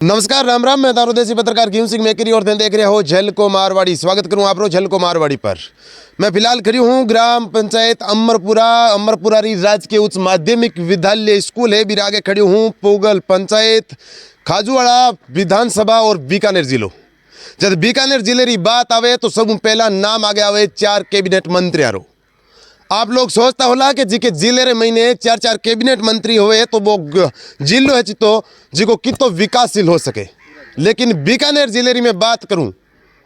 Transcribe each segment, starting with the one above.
नमस्कार, राम राम। मैं दारूदेसी पत्रकार किम सिंह मेकरी और देख रहे हो झल को मारवाड़ी। स्वागत करूं आप झल को मारवाड़ी पर। मैं फिलहाल खड़ी हूं ग्राम पंचायत अमरपुरा राजकीय उच्च माध्यमिक विद्यालय स्कूल है। फिर आगे खड़ी हूं पोगल पंचायत, खाजूवाड़ा विधानसभा और बीकानेर जिलो। जब बीकानेर जिले की बात आवे तो सब पहला नाम आगे आवे 4 कैबिनेट मंत्रियों। आप लोग सोचता होला कि जिके जिले रे महीने 4 कैबिनेट मंत्री होए तो वो जिलो है तो जिको कितो विकासशील हो सके। लेकिन बीकानेर जिले री मैं बात करूं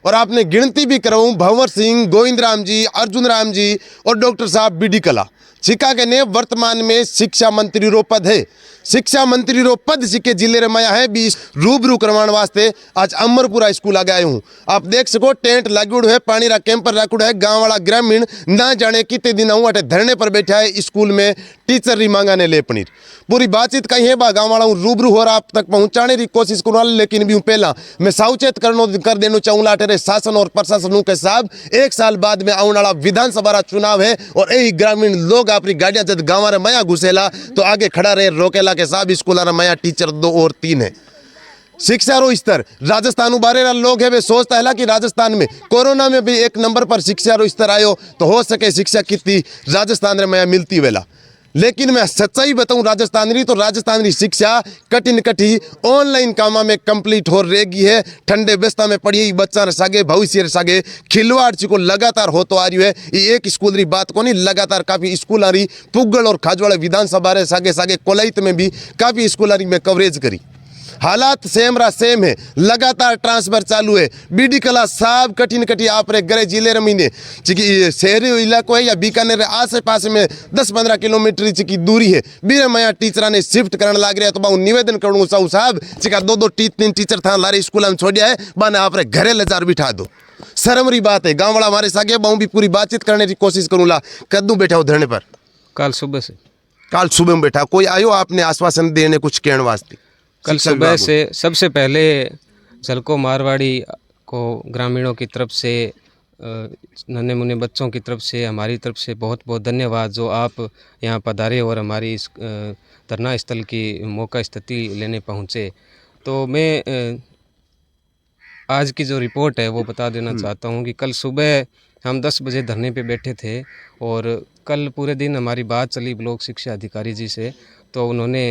और आपने गिनती भी कराऊं, भंवर सिंह, गोविंद राम जी, अर्जुन राम जी और डॉक्टर साहब बीडी कला छिका के ने वर्तमान में शिक्षा मंत्री रो पद है। शिक्षा मंत्री रो पद सिके जिले रे माया है। भी रूबरू करवाने वास्ते आज अमरपुरा स्कूल आ गया हूँ। आप देख सको टेंट लागूड़ है, पानी रा कैंपर राखूड़ है। गाँव वाला ग्रामीण ना जाने कितने दिन आऊँ अटे धरने पर बैठा है स्कूल में टीचर री मांगा ने ले पनीर। पूरी बातचीत कहीं है बा गाँव वाला रूबरू हो रहा आप तक पहुँचाने की कोशिश करूँ। लेकिन भी पहला मैं सावचेत कर देना चाहूँगा अटेरे शासन और प्रशासन के साहब 1 साल बाद में आने वाला विधानसभा चुनाव है और यही ग्रामीण लोग अपनी गाड़ियां जब गाँव रे माया घुसेला तो आगे खड़ा रहे रोकेला के साहब स्कूल माया टीचर 2 और 3 है। शिक्षा रो स्तर राजस्थान बारे लोग है वे सोचता है कि राजस्थान में कोरोना में भी 1 नंबर पर शिक्षा रो स्तर आयो तो हो सके शिक्षा कितनी राजस्थान रे माया मिलती वेला। लेकिन मैं सच्चाई बताऊं राजस्थान री शिक्षा कठिन ऑनलाइन कामा में कंप्लीट हो रहेगी है। ठंडे बेस्ता में पढ़ी बच्चा सागे भविष्य रे सागे खिलवाड़ को लगातार हो तो आ रही है। ये एक स्कूल री बात को नहीं, लगातार काफ़ी स्कूल आ रही पुगल और खाजवाड़ा विधानसभा रे सागे सागे कोलाइत में भी काफ़ी स्कूल आ रही में कवरेज करी। हालात सेम है, लगातार ट्रांसफर चालू है। बीडी कला साहब कठिन आप रे गरे जिले रे महीने चिकी शहरी इलाको है या बीकानेर आसे पास में 10-15 किलोमीटर चिकी दूरी है। बीरे माया टीचर ने शिफ्ट करने लग रहा है तो मैं निवेदन करूँ चाहूँ साहब चिका 2-3 टीचर था लारे स्कूल में छोड़ा है बाने आप रे घरे ले जार बिठा दो। शर्म री बात है। गाँव वाला हमारे सागे बहु भी पूरी बातचीत करने की कोशिश करूँगा। कद्दू बैठा हो धरने पर? कल सुबह में बैठा। कोई आयो आपने आश्वासन देने कुछ कहने वास्ते? कल सुबह से सबसे पहले झलको मारवाड़ी को ग्रामीणों की तरफ से, नन्हे मुन्ने बच्चों की तरफ से, हमारी तरफ से बहुत बहुत धन्यवाद जो आप यहाँ पधारे और हमारी इस धरना स्थल की मौका स्थिति लेने पहुँचे। तो मैं आज की जो रिपोर्ट है वो बता देना चाहता हूँ कि कल सुबह हम 10 बजे धरने पे बैठे थे और कल पूरे दिन हमारी बात चली ब्लॉक शिक्षा अधिकारी जी से। तो उन्होंने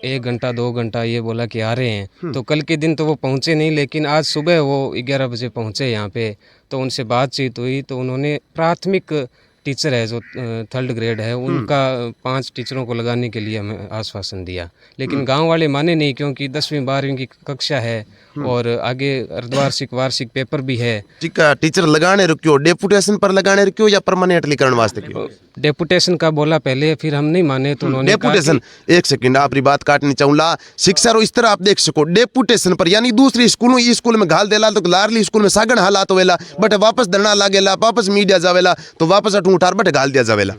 1 घंटा 2 घंटा ये बोला कि आ रहे हैं। तो कल के दिन तो वो पहुँचे नहीं, लेकिन आज सुबह वो 11 बजे पहुँचे यहाँ पे। तो उनसे बातचीत हुई तो उन्होंने प्राथमिक टीचर है जो 3rd ग्रेड है उनका 5 टीचरों को लगाने के लिए हमें आश्वासन दिया। लेकिन गांव वाले माने नहीं क्योंकि 10वीं 12वीं की कक्षा है और आगे अर्धवार्षिक वार्षिक पेपर भी है। टीचर लगाने रुकियो डेपुटेशन पर लगाने रुकियो या परमानेंटली करने वास्ते क्यों? डेपुटेशन का बोला पहले, फिर हम नहीं माने तो उन्होंने डेपुटेशन। एक सेकंड आपकी बात काटनी चाहूँगा। शिक्षा रो इस तरह आप देख सको डेपुटेशन पर यानी दूसरी स्कूल में घाल देला तो लारली स्कूल में सागण हालात होवेला बट वापस धरना लागेला वापस मीडिया जावेला तो वापस उठार बट घाल दिया जावेला।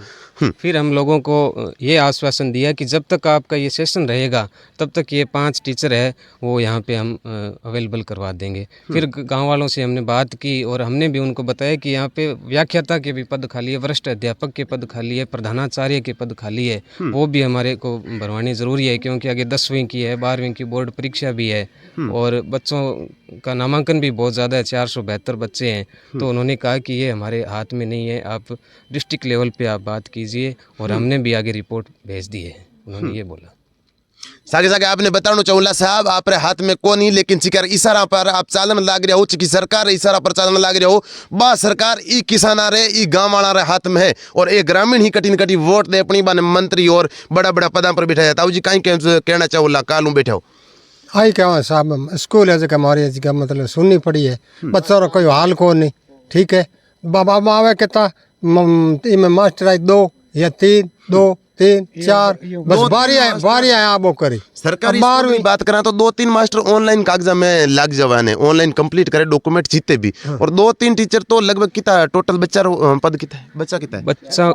फिर हम लोगों को ये आश्वासन दिया कि जब तक आपका ये सेशन रहेगा तब तक ये 5 टीचर है वो यहाँ पे हम अवेलेबल करवा देंगे। फिर गांव वालों से हमने बात की और हमने भी उनको बताया कि यहाँ पे व्याख्याता के भी पद खाली है, वरिष्ठ अध्यापक के पद खाली है, प्रधानाचार्य के पद खाली है, वो भी हमारे को भरवानी ज़रूरी है क्योंकि आगे 10वीं की है, 12वीं की बोर्ड परीक्षा भी है और बच्चों का नामांकन भी बहुत ज़्यादा है, 472 बच्चे हैं। तो उन्होंने कहा कि ये हमारे हाथ में नहीं है, आप डिस्ट्रिक्ट लेवल पे आप बात कीजिए और हमने भी आगे रिपोर्ट भेज दी है, उन्होंने ये बोला। सागे सागे आपने बताना चाहूँगा साहब आप रे हाथ में को नहीं, लेकिन चिकर इशारा पर आप चालन लाग रहे हो चिकी सरकार इशारा पर चालन लाग रहे हो। बा सरकार ई किसान रे ई गाँव वाला रे हाथ में है और एक ग्रामीण ही कठिन वोट दे अपनी बाने मंत्री और बड़ा बड़ा पदा पर बैठा जाता जी कहीं कहना चाहूँगा कालू बैठे हो? आई क्या साहब स्कूल है जो हमारी जगह मतलब सुननी पड़ी है बच्चों का कोई हाल को नहीं। ठीक है बाबा आवे कहता इनमें मास्टर आई 2 या 3 2 3 4 बस बारी आया वो करी। सरकारी स्कूल की बात करा तो 2-3 मास्टर ऑनलाइन कागजा में लग जवाने ऑनलाइन कंप्लीट करे डॉक्यूमेंट जीते भी और 2-3 टीचर तो लगभग कितना टोटल बच्चा पद कितना है?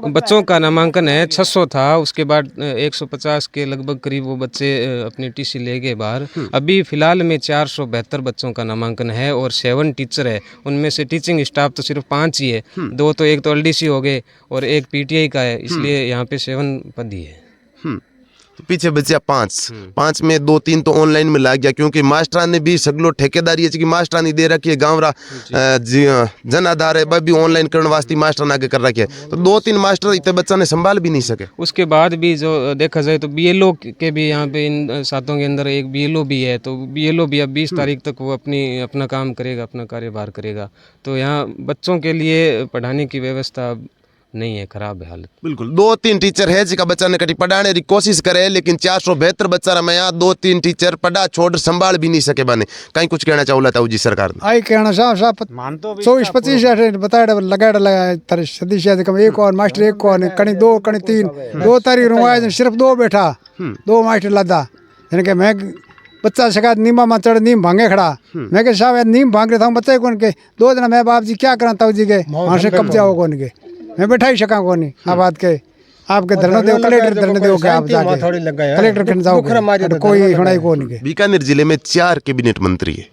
बच्चों का नामांकन है 600 था, उसके बाद 150 के लगभग करीब वो बच्चे अपनी टीसी ले गए बाहर। अभी फिलहाल में 472 बच्चों का नामांकन है और 7 टीचर है, उनमें से टीचिंग स्टाफ तो सिर्फ 5 ही है, 2 तो एक तो LDC हो गए और एक PTI का है, इसलिए यहाँ पे 7 पद ही है। तो पीछे बचा 5 में 2-3 तो ऑनलाइन में लग गया, क्योंकि मास्टरा ने भी सगलो ठेकेदारी है कि मास्टरा ने दे रखी है गाँव रा जन आधार है वह भी ऑनलाइन करने वास्ते मास्टर ने आगे कर रखे है, तो 2-3 मास्टर इतने बच्चा ने संभाल भी नहीं सके। उसके बाद भी जो देखा जाए तो बीएलओ के भी यहाँ पे इन सातों के अंदर एक बीएलओ भी है, तो बीएलओ भी अब 20 तारीख तक वो अपना काम करेगा, अपना कार्यभार करेगा। तो यहाँ बच्चों के लिए पढ़ाने की व्यवस्था नहीं है, खराब है हालत। बिल्कुल 2-3 टीचर है जिका बच्चा ने कटी पढ़ाने की कोशिश करे, लेकिन 472 बच्चा रहा मैं यहाँ 2-3 टीचर पढ़ा छोड़ संभाल भी नहीं सके बने। कहीं कुछ कहना चाहूला था जी सरकार ने आई कहना साहब 24-25 बताया लगा सदी शायद कम एक और मास्टर एक और कहीं 2 कहीं 3 तारीख रुआए सिर्फ 2 बैठा 2 मास्टर लादा यानी कि मैं बच्चा शिकायत नीमा में चढ़ नीम भांगे खड़ा, मैं कह साहब नीम भांग रहा था बच्चे कौन के 2 दिन मैं बाप जी क्या करा ताऊ जी के वहाँ से कब्जा हो कौन के मैं बैठा ही सका कौन आ बात के आपके धरना दो कलेक्टर धरने दो के आप जाके कलेक्टर के जाओ कोई सुनाई कौन के। बीकानेर जिले में 4 कैबिनेट मंत्री है,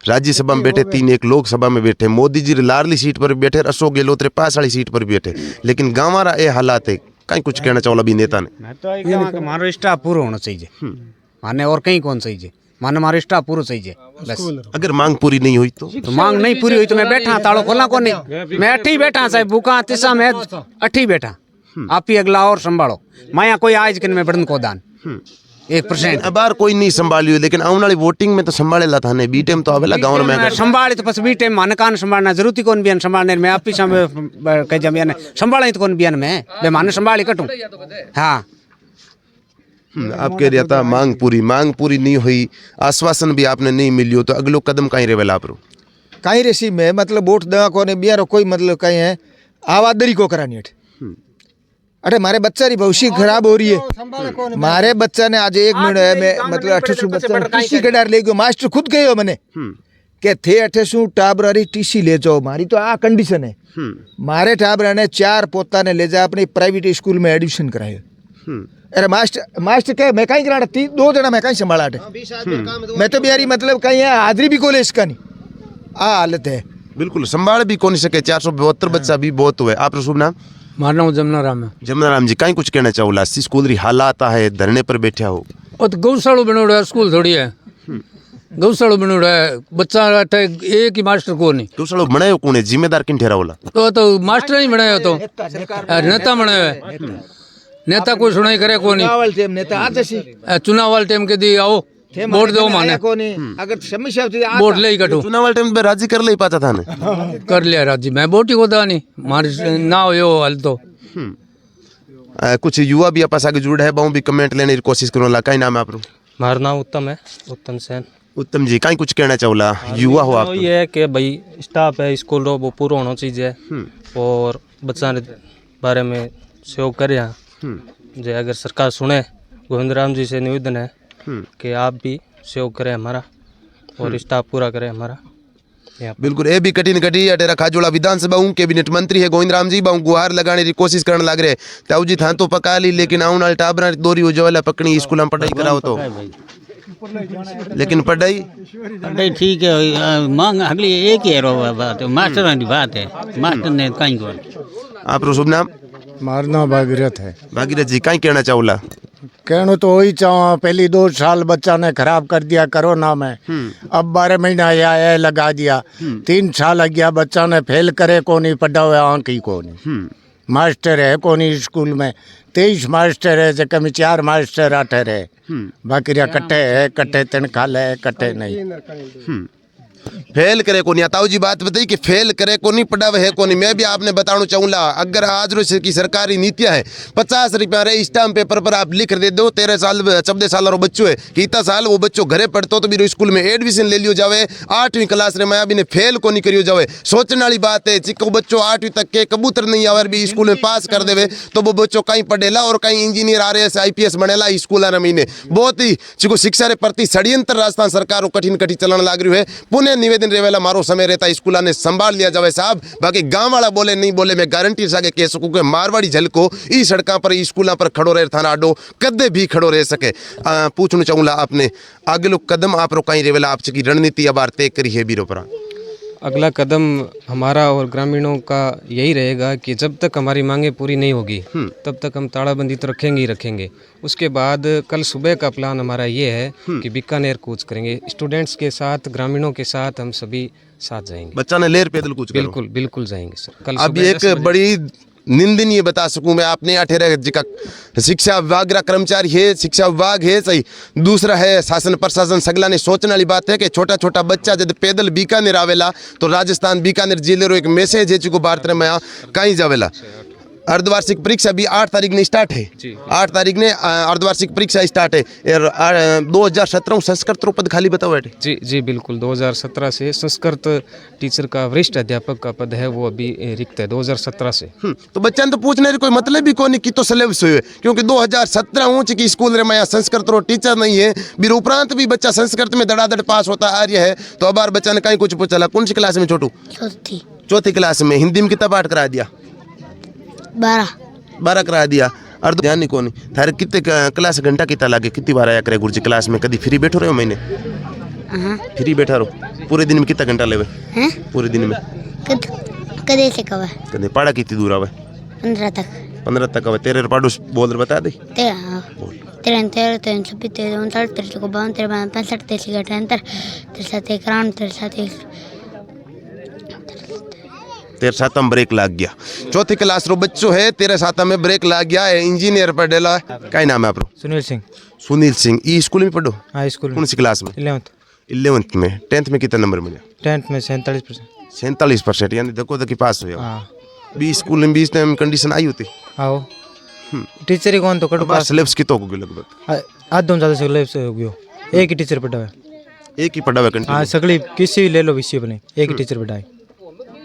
राज्यसभा में बैठे 3, एक लोकसभा में बैठे, मोदी जी लारली सीट पर बैठे, अशोक गहलोत रे पास वाली सीट पर बैठे, लेकिन गाँव रा ये हालात है। कहीं कुछ कहना चाहूला भी नेता ने मैं तो हमारा स्टाफ पूरा होना चाहिए माने, और कहीं कौन चाहिए माने हमारा स्टाफ पूरा चाहिए बस। अगर मांग पूरी नहीं हुई तो मांग नहीं पूरी हुई तो मैं बैठा तालो खोलना कौन नहीं, मैं अठी बैठा साहब भूखा तिसा मैं अठी बैठा, आप ही अगला और संभालो माया कोई आज के मैं बढ़न को दान 1%। बार कोई नहीं संभालियो, लेकिन आने वाली वोटिंग में तो संभाले ला था ने बी टाइम तो अवेला गाँव में संभाले तो बस बी टाइम माने कान संभालना जरूरत ही कौन बियान संभालने में आप ही कह जमियान संभाला तो कौन बियान में मैं माने संभाली कटूं। हाँ आप कह रहा था मांग पूरी नहीं हुई, आश्वासन भी आपने नहीं मिलियो, तो अगलो कदम कहीं रेवेला आप कहीं रेसी में मतलब वोट देवा को बियारो कोई मतलब कहीं है आवादरी को करानी अरे मारे बच्चा री भविष्य खराब हो रही है। मारे बच्चा ने आज 1 मिनट है मैं मतलब 28 बच्चा टीसी के डर ले गयो, मास्टर खुद कहो मैंने के थे 28 टाबरारी टीसी ले जाओ, मारी तो आ कंडीशन है। मारे टाबरा ने 4 पोता ने ले जा अपनी प्राइवेट स्कूल में एडमिशन कराए। अरे मास्टर क्या मैं कहीं करा 2 जना मैं कहीं संभाला मैं तो बिहारी मतलब कहीं है हाजरी भी कॉलेज का नहीं आ हालत है, बिल्कुल संभाल भी कौन सके। 472 बच्चा भी बहुत हुए। आप शुभ नाम? मारा नाम जमुना राम है। जमुना राम जी कहीं कुछ कहना चाहूला स्कूल री हालात है, धरने पर बैठे हो और तो गौशाला बनोड़ा है, स्कूल थोड़ी है गौशाला बनोड़ा है, बच्चा एक ही मास्टर को नहीं गौशाला बनायो कौन है, जिम्मेदार किन ठहरा होला? तो मास्टर नहीं बनाया तो नेता बनाया है, नेता कोई सुनाई करे को नहीं। नेता आते सी चुनाव वाले टाइम के दी आओ वोट दो माने अगर समस्या वोट ले ही कटो, चुनाव वाले टाइम पे राजी कर ले ही पाता था ने कर लिया राजी मैं वोट ही को दा नहीं मारी ना हो यो हाल तो। कुछ युवा भी आपस आगे जुड़े है, बहु भी कमेंट लेने की कोशिश करो ला। कहीं नाम है आप? हमारा नाम उत्तम है, उत्तम सेन। उत्तम जी कहीं कुछ कहना चाहूला युवा हो आप? ये है कि भाई स्टाफ है स्कूल रो वो पूरा होना चाहिए और बच्चा बारे में सहयोग करे। जो अगर सरकार सुने, गोविंद राम जी से निवेदन है कि आप भी सहयोग करें हमारा और स्टाफ पूरा करें हमारा। बिल्कुल ये भी कठिन अटेरा खाजोड़ा विधानसभा कैबिनेट मंत्री है गोविंद राम जी बहु गुहार लगाने की कोशिश करने लग रहे ताऊ जी था तो पका ली, लेकिन आने वाले टाबरा दोरी हो जाए पकड़ी स्कूल में पढ़ाई कराओ तो, लेकिन पढ़ाई ठीक है मांग अगली एक ही है बात मास्टर की बात है, मास्टर ने कहीं को। आप शुभ नाम? मारा नाम भागीरथ है। भागीरथ जी कहीं कहना चाहूला? कहना तो वही चाहूँ पहली 2 साल बच्चा ने खराब कर दिया कोरोना में, अब 12 महीना आया लगा दिया, 3 साल लग गया बच्चा ने फेल करे को नहीं पढ़ा हुआ आँख ही को नहीं, मास्टर है को नहीं स्कूल में 23 मास्टर है जगह में 4 मास्टर 8 है, बाकी कट्टे है कट्टे तनखा ले कट्टे नहीं फेल करे को नहीं। ताऊ जी बात बताई कि फेल करे को नहीं पढ़ावे है को नहीं। मैं भी आपने बताना चाहूँगा अगर आज रोज की सरकारी नीतियाँ है 50 रुपया रे स्टाम्प पेपर पर आप लिख दे दो 13 साल 14 साल रो बच्चों है कि इतना साल वो बच्चों घरे पढ़तो तो भी स्कूल में एडमिशन ले लियो जावे 8वीं क्लास रे मैं अभी ने फेल को नहीं करियो जावे। सोचने वाली बात है चिको बच्चों 8वीं तक के कबूतर नहीं आवे भी स्कूल में पास कर देवे तो वो बच्चों कहीं पढ़ेला और कहीं इंजीनियर RAS IPS बनेला स्कूल महीने। बहुत ही चिको शिक्षा रे प्रति षड्यंत्र राजस्थान सरकार कठिन चलन लाग रही है। पुनः निवेदन रेवेला मारो समय रहता स्कूल ने संभाल लिया जावे साहब, बाकी गांव वाला बोले नहीं बोले मैं गारंटी सागे कह सकूं कि मारवाड़ी झलको ई सड़कों पर स्कूलों पर खड़ो रहे थाना आडो कदे भी खड़ो रह सके। पूछना चाहूँगा आपने आगे लोग कदम आप रो कहीं रेवेला आप की रणनीति अब तय करी है बीरो पर? अगला कदम हमारा और ग्रामीणों का यही रहेगा कि जब तक हमारी मांगें पूरी नहीं होगी तब तक हम तालाबंदी तो रखेंगे ही रखेंगे। उसके बाद कल सुबह का प्लान हमारा ये है कि बीकानेर कूच करेंगे, स्टूडेंट्स के साथ, ग्रामीणों के साथ हम सभी साथ जाएंगे। बच्चा ने लेर पैदल कूच करो। बिल्कुल बिल्कुल जाएंगे सर। कल अब सुबह एक 10 बजे। बड़ी निंदनीय बता सकूं मैं, आपने अठेरा जी का शिक्षा विभाग का कर्मचारी है, शिक्षा विभाग है सही, दूसरा है शासन प्रशासन, सगला ने सोचने वाली बात है कि छोटा छोटा बच्चा जब पैदल बीकानेर आवेला तो राजस्थान बीकानेर जिले रो एक मैसेज है जिको भारत में कहीं जावेला। अर्धवार्षिक परीक्षा भी 8 तारीख ने स्टार्ट है, 8 तारीख ने अर्धवार्षिक परीक्षा स्टार्ट है। 2017 संस्कृत रो पद खाली बताओ बेटे। जी जी बिल्कुल, 2017 से संस्कृत टीचर का वरिष्ठ अध्यापक का पद है वो अभी रिक्त है 2017 से। तो बच्चा ने तो पूछने की कोई मतलब ही कोई नहीं कि तो सिलेबस हुए, क्योंकि 2017 ऊंच की स्कूल रे में संस्कृत रो टीचर नहीं है, फिर उपरांत भी बच्चा संस्कृत में धड़ाधड़ पास होता आ रहा है। तो अब बच्चा ने कहीं कुछ पूछा, कौन सी क्लास में छोटू? चौथी क्लास में। हिंदी में कितना पाठ करा दिया? 12 करा दिया। और ध्यान नहीं कौन थारे कितने क्लास घंटा कितना लागे, कितनी बार आया करे गुरुजी क्लास में? कभी फ्री बैठो रहे हो? महीने फ्री बैठा रहो? पूरे दिन में कितना घंटा लेवे? पूरे दिन में कदे से कवा कदे पढ़ा कितनी दूर आवे? 15 तक आवे। तेरे पाडू बोल रहे बता दे। 13 13 13 26 13 59 13 52 53 65 63 63 63 तेरे साथ में ब्रेक लग गया। चौथी क्लास रो बच्चों है, तेरे साथ में ब्रेक लग गया है। इंजीनियर पर डेला क्या नाम है आपरो? सुनील सिंह। सुनील सिंह। ई स्कूल में पढ़ो? हाँ स्कूल में। कौन सी क्लास में? 11th में। 10th में कितना नंबर मिला? 10th में 47%। 47%, यानी देखो कि पास हो। हाँ बी स्कूल में 20 टाइम कंडीशन आई होती। आओ टीचर ही कौन तो कटो पास सिलेबस कितो हो गयो लगभग? आधों ज़्यादा सिलेबस हो गयो। एक ही टीचर पढ़ा है। एक ही पढ़ा हुआ कंटिन्यू? हाँ सगली किसी भी ले लो विषय बने, एक ही टीचर पढ़ाए।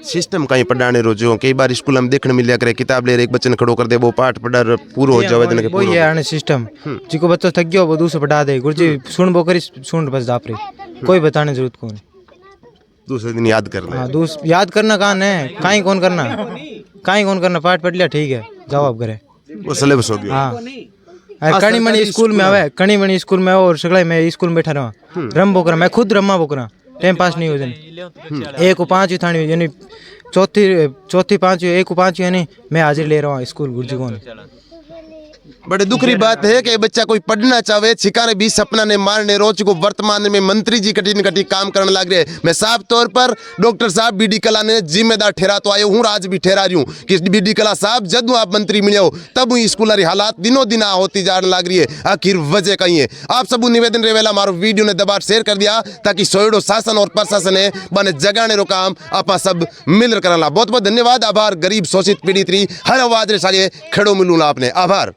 सिस्टम कहीं पढ़ाने रोजो कई बार स्कूल में देखने मिल करे, किताब ले एक बच्चे ने खड़ो कर दे, वो पाठ पढ़ा पूरा हो जावे। वो ये आने सिस्टम जिको बच्चा थक गया वो दूसरा पढ़ा दे। गुरुजी सुन बो करी सुन बस जाप रही, कोई बताने जरूरत कौन। दूसरे दिन याद करना। हाँ याद करना कहाँ है, कहीं कौन करना, पाठ पढ़ लिया ठीक है, जाओ आप घरे। वो सिलेबस हो गया। हाँ कणी मणि स्कूल में आवे, कणी मणि स्कूल में और सगला मैं स्कूल में बैठा रहा, रम बोकरा, मैं खुद रम्मा बोकरा, टाइम पास नहीं हो जाए। 1 को 5 थानी यानी चौथी 5 1 को 5 यानी मैं हाजिर ले रहा हूँ स्कूल गुरुजी को। बड़े दुख की बात है कि बच्चा कोई पढ़ना चाहे छिकाने भी सपना ने मारने रोज को वर्तमान में मंत्री जी कठिन कठिन काम करने लग रहे। मैं साफ तौर पर डॉक्टर साहब बीडी कला ने जिम्मेदार ठहरा तो आयो हूँ, आज भी ठहरा रही हूँ कि बीडी कला साहब जब आप मंत्री मिले हो तब स्कूल की हालात दिनों दिन होती जाने लग रही है। आखिर वजह कहीं है? आप सब निवेदन रेवेला हमारा वीडियो ने दबार शेयर कर दिया ताकि सोयडो शासन और प्रशासन है बने जगाने रो काम आप सब मिलकर करना। बहुत बहुत धन्यवाद, आभार। गरीब शोषित पीड़ित रही हर आवाज रे सारे खड़ो मिलूंगा आपने, आभार।